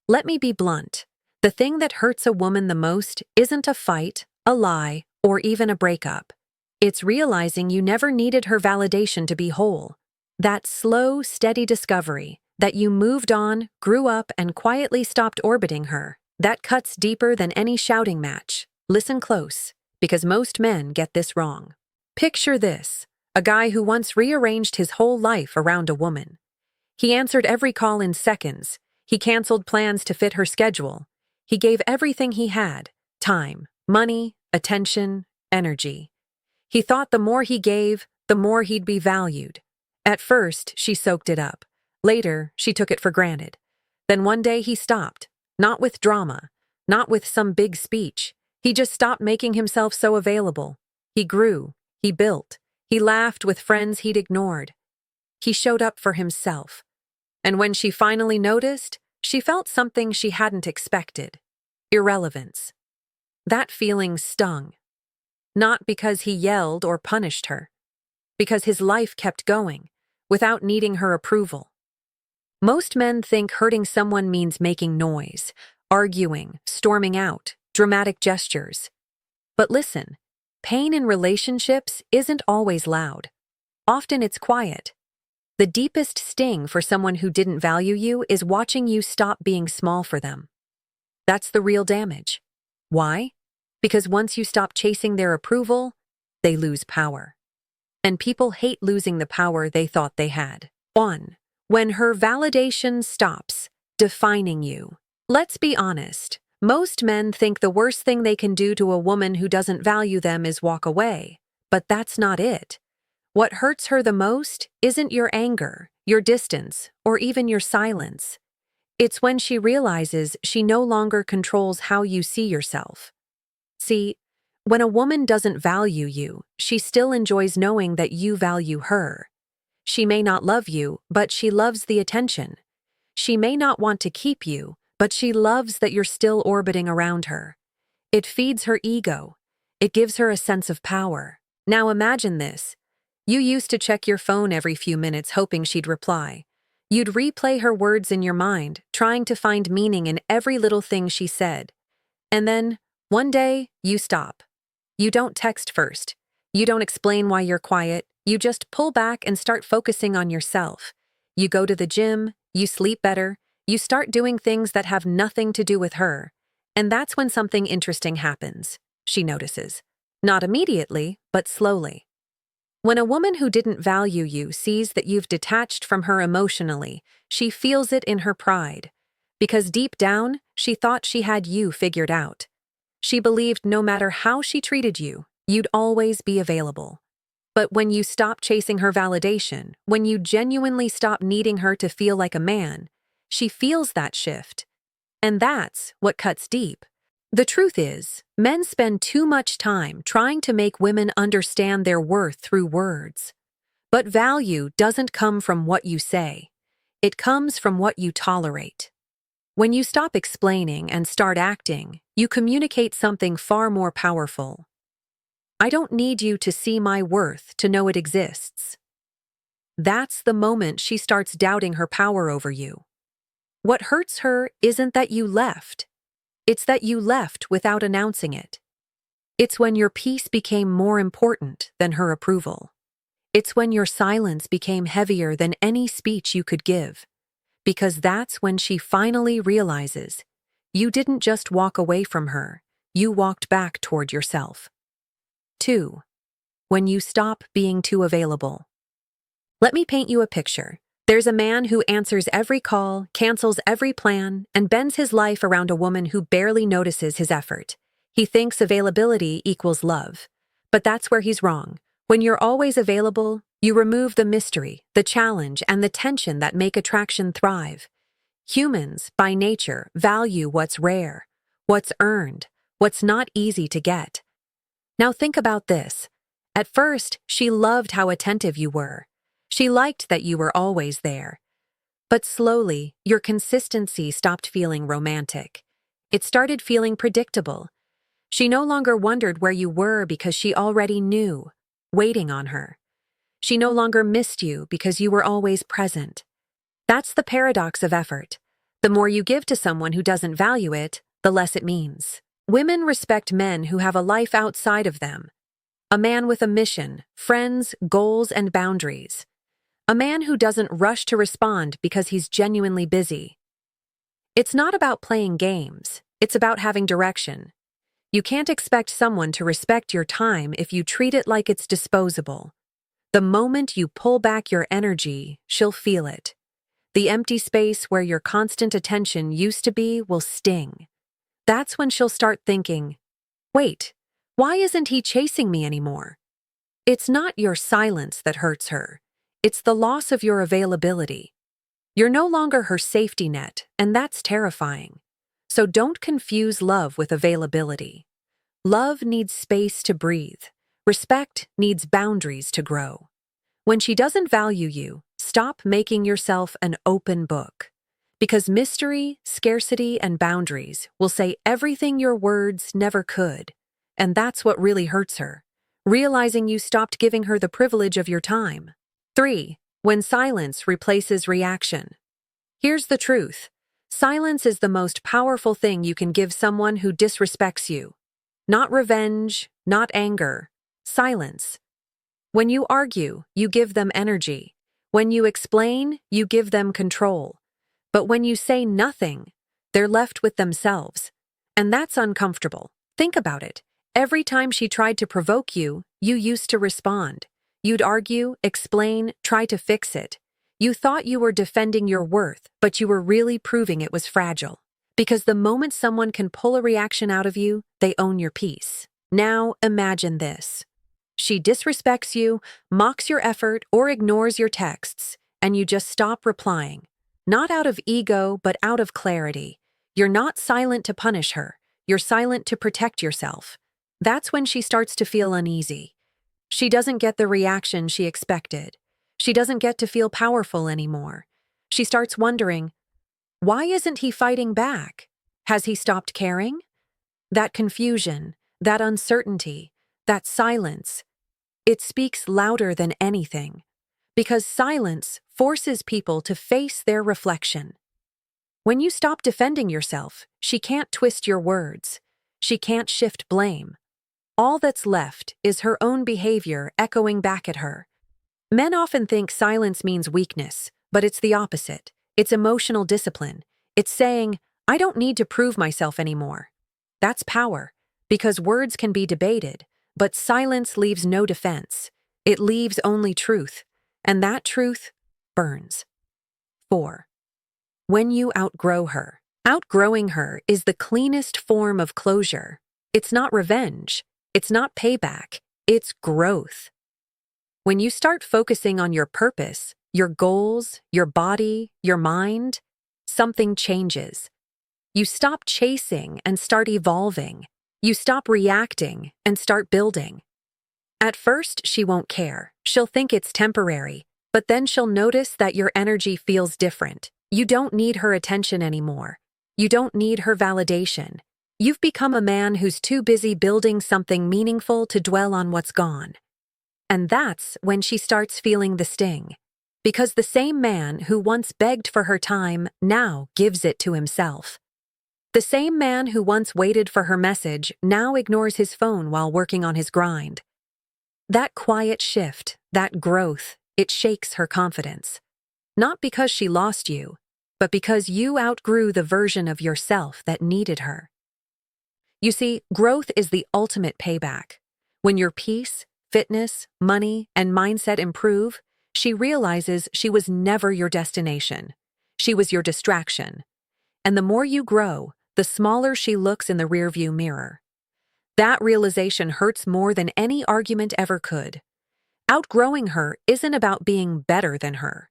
Let me be blunt. The thing that hurts a woman the most isn't a fight, a lie, or even a breakup. It's realizing you never needed her validation to be whole. That slow, steady discovery that you moved on, grew up, and quietly stopped orbiting her, that cuts deeper than any shouting match. Listen close, because most men get this wrong. Picture this: a guy who once rearranged his whole life around a woman. He answered every call in seconds. He canceled plans to fit her schedule. He gave everything he had: time, money, attention, energy. He thought the more he gave, the more he'd be valued. At first, she soaked it up. Later, she took it for granted. Then one day he stopped, not with drama, not with some big speech. He just stopped making himself so available. He grew, he built, he laughed with friends he'd ignored. He showed up for himself. And when she finally noticed, she felt something she hadn't expected: irrelevance. That feeling stung. Not because he yelled or punished her, because his life kept going, without needing her approval. Most men think hurting someone means making noise, arguing, storming out, dramatic gestures. But listen, pain in relationships isn't always loud. Often it's quiet. The deepest sting for someone who didn't value you is watching you stop being small for them. That's the real damage. Why? Because once you stop chasing their approval, they lose power. And people hate losing the power they thought they had. 1. When her validation stops defining you. Let's be honest. Most men think the worst thing they can do to a woman who doesn't value them is walk away. But that's not it. What hurts her the most isn't your anger, your distance, or even your silence. It's when she realizes she no longer controls how you see yourself. See, when a woman doesn't value you, she still enjoys knowing that you value her. She may not love you, but she loves the attention. She may not want to keep you, but she loves that you're still orbiting around her. It feeds her ego. It gives her a sense of power. Now imagine this. You used to check your phone every few minutes hoping she'd reply. You'd replay her words in your mind, trying to find meaning in every little thing she said. And then, one day, you stop. You don't text first. You don't explain why you're quiet. You just pull back and start focusing on yourself. You go to the gym, you sleep better, you start doing things that have nothing to do with her. And that's when something interesting happens, she notices. Not immediately, but slowly. When a woman who didn't value you sees that you've detached from her emotionally, she feels it in her pride. Because deep down, she thought she had you figured out. She believed no matter how she treated you, you'd always be available. But when you stop chasing her validation, when you genuinely stop needing her to feel like a man, she feels that shift. And that's what cuts deep. The truth is, men spend too much time trying to make women understand their worth through words. But value doesn't come from what you say. It comes from what you tolerate. When you stop explaining and start acting, you communicate something far more powerful. I don't need you to see my worth to know it exists. That's the moment she starts doubting her power over you. What hurts her isn't that you left. It's that you left without announcing it. It's when your peace became more important than her approval. It's when your silence became heavier than any speech you could give. Because that's when she finally realizes you didn't just walk away from her, you walked back toward yourself. 2. When you stop being too available. Let me paint you a picture. There's a man who answers every call, cancels every plan, and bends his life around a woman who barely notices his effort. He thinks availability equals love. But that's where he's wrong. When you're always available, you remove the mystery, the challenge, and the tension that make attraction thrive. Humans, by nature, value what's rare, what's earned, what's not easy to get. Now think about this. At first, she loved how attentive you were. She liked that you were always there. But slowly, your consistency stopped feeling romantic. It started feeling predictable. She no longer wondered where you were because she already knew, waiting on her. She no longer missed you because you were always present. That's the paradox of effort. The more you give to someone who doesn't value it, the less it means. Women respect men who have a life outside of them. A man with a mission, friends, goals, and boundaries. A man who doesn't rush to respond because he's genuinely busy. It's not about playing games, it's about having direction. You can't expect someone to respect your time if you treat it like it's disposable. The moment you pull back your energy, she'll feel it. The empty space where your constant attention used to be will sting. That's when she'll start thinking, wait, why isn't he chasing me anymore? It's not your silence that hurts her. It's the loss of your availability. You're no longer her safety net, and that's terrifying. So don't confuse love with availability. Love needs space to breathe. Respect needs boundaries to grow. When she doesn't value you, stop making yourself an open book. Because mystery, scarcity, and boundaries will say everything your words never could. And that's what really hurts her, realizing you stopped giving her the privilege of your time. 3. When silence replaces reaction. Here's the truth. Silence is the most powerful thing you can give someone who disrespects you. Not revenge, not anger. Silence. When you argue, you give them energy. When you explain, you give them control. But when you say nothing, they're left with themselves. And that's uncomfortable. Think about it. Every time she tried to provoke you, you used to respond. You'd argue, explain, try to fix it. You thought you were defending your worth, but you were really proving it was fragile. Because the moment someone can pull a reaction out of you, they own your peace. Now imagine this. She disrespects you, mocks your effort, or ignores your texts, and you just stop replying. Not out of ego, but out of clarity. You're not silent to punish her. You're silent to protect yourself. That's when she starts to feel uneasy. She doesn't get the reaction she expected. She doesn't get to feel powerful anymore. She starts wondering, why isn't he fighting back? Has he stopped caring? That confusion, that uncertainty, that silence, it speaks louder than anything. Because silence forces people to face their reflection. When you stop defending yourself, she can't twist your words. She can't shift blame. All that's left is her own behavior echoing back at her. Men often think silence means weakness, but it's the opposite. It's emotional discipline. It's saying, I don't need to prove myself anymore. That's power, because words can be debated, but silence leaves no defense. It leaves only truth, and that truth burns. 4. When you outgrow her. Outgrowing her is the cleanest form of closure. It's not revenge. It's not payback. It's growth. When you start focusing on your purpose, your goals, your body, your mind, something changes. You stop chasing and start evolving. You stop reacting and start building. At first, she won't care. She'll think it's temporary, but then she'll notice that your energy feels different. You don't need her attention anymore. You don't need her validation. You've become a man who's too busy building something meaningful to dwell on what's gone. And that's when she starts feeling the sting. Because the same man who once begged for her time now gives it to himself. The same man who once waited for her message now ignores his phone while working on his grind. That quiet shift, that growth, it shakes her confidence. Not because she lost you, but because you outgrew the version of yourself that needed her. You see, growth is the ultimate payback. When your peace, fitness, money, and mindset improve, she realizes she was never your destination. She was your distraction. And the more you grow, the smaller she looks in the rearview mirror. That realization hurts more than any argument ever could. Outgrowing her isn't about being better than her.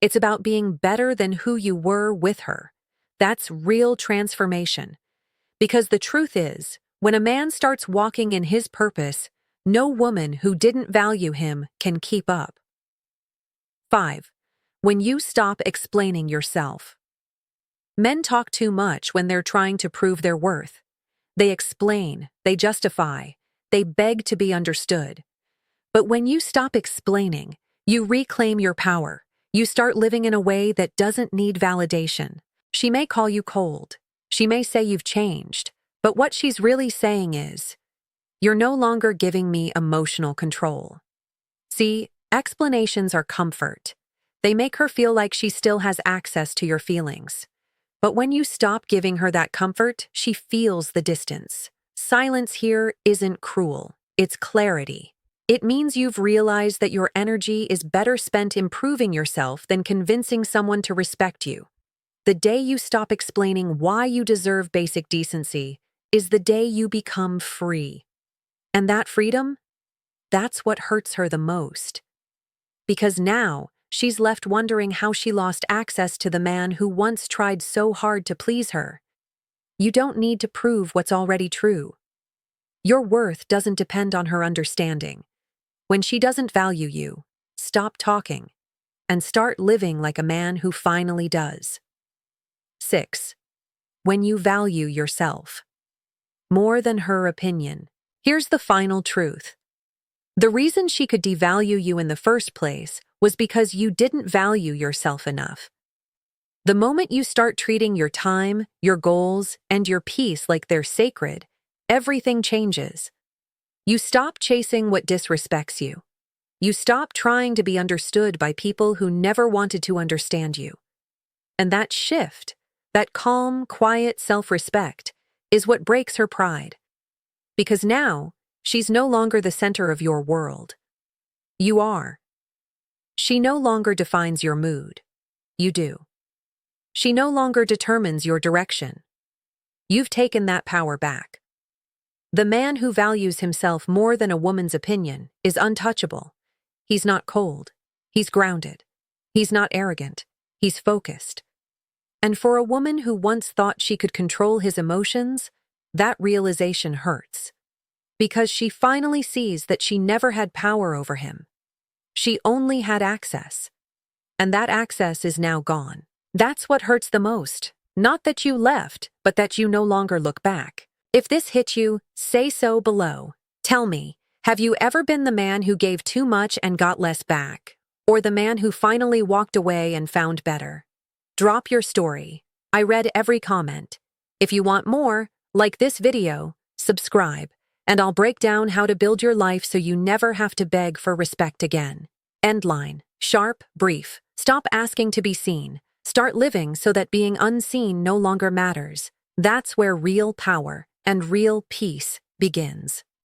It's about being better than who you were with her. That's real transformation. Because the truth is, when a man starts walking in his purpose, no woman who didn't value him can keep up. 5. When you stop explaining yourself. Men talk too much when they're trying to prove their worth. They explain, they justify, they beg to be understood. But when you stop explaining, you reclaim your power. You start living in a way that doesn't need validation. She may call you cold. She may say you've changed. But what she's really saying is, you're no longer giving me emotional control. See, explanations are comfort. They make her feel like she still has access to your feelings. But when you stop giving her that comfort, she feels the distance. Silence here isn't cruel. It's clarity. It means you've realized that your energy is better spent improving yourself than convincing someone to respect you. The day you stop explaining why you deserve basic decency is the day you become free. And that freedom, that's what hurts her the most. Because now, she's left wondering how she lost access to the man who once tried so hard to please her. You don't need to prove what's already true. Your worth doesn't depend on her understanding. When she doesn't value you, stop talking and start living like a man who finally does. 6. When you value yourself. More than her opinion. Here's the final truth. The reason she could devalue you in the first place was because you didn't value yourself enough. The moment you start treating your time, your goals, and your peace like they're sacred, everything changes. You stop chasing what disrespects you. You stop trying to be understood by people who never wanted to understand you. And that shift, that calm, quiet self-respect, is what breaks her pride. Because now, she's no longer the center of your world. You are. She no longer defines your mood. You do. She no longer determines your direction. You've taken that power back. The man who values himself more than a woman's opinion is untouchable. He's not cold. He's grounded. He's not arrogant. He's focused. And for a woman who once thought she could control his emotions, that realization hurts. Because she finally sees that she never had power over him. She only had access. And that access is now gone. That's what hurts the most. Not that you left, but that you no longer look back. If this hit you, say so below. Tell me, have you ever been the man who gave too much and got less back? Or the man who finally walked away and found better? Drop your story. I read every comment. If you want more, like this video, subscribe, and I'll break down how to build your life so you never have to beg for respect again. End line. Sharp, brief. Stop asking to be seen. Start living so that being unseen no longer matters. That's where real power and real peace begins.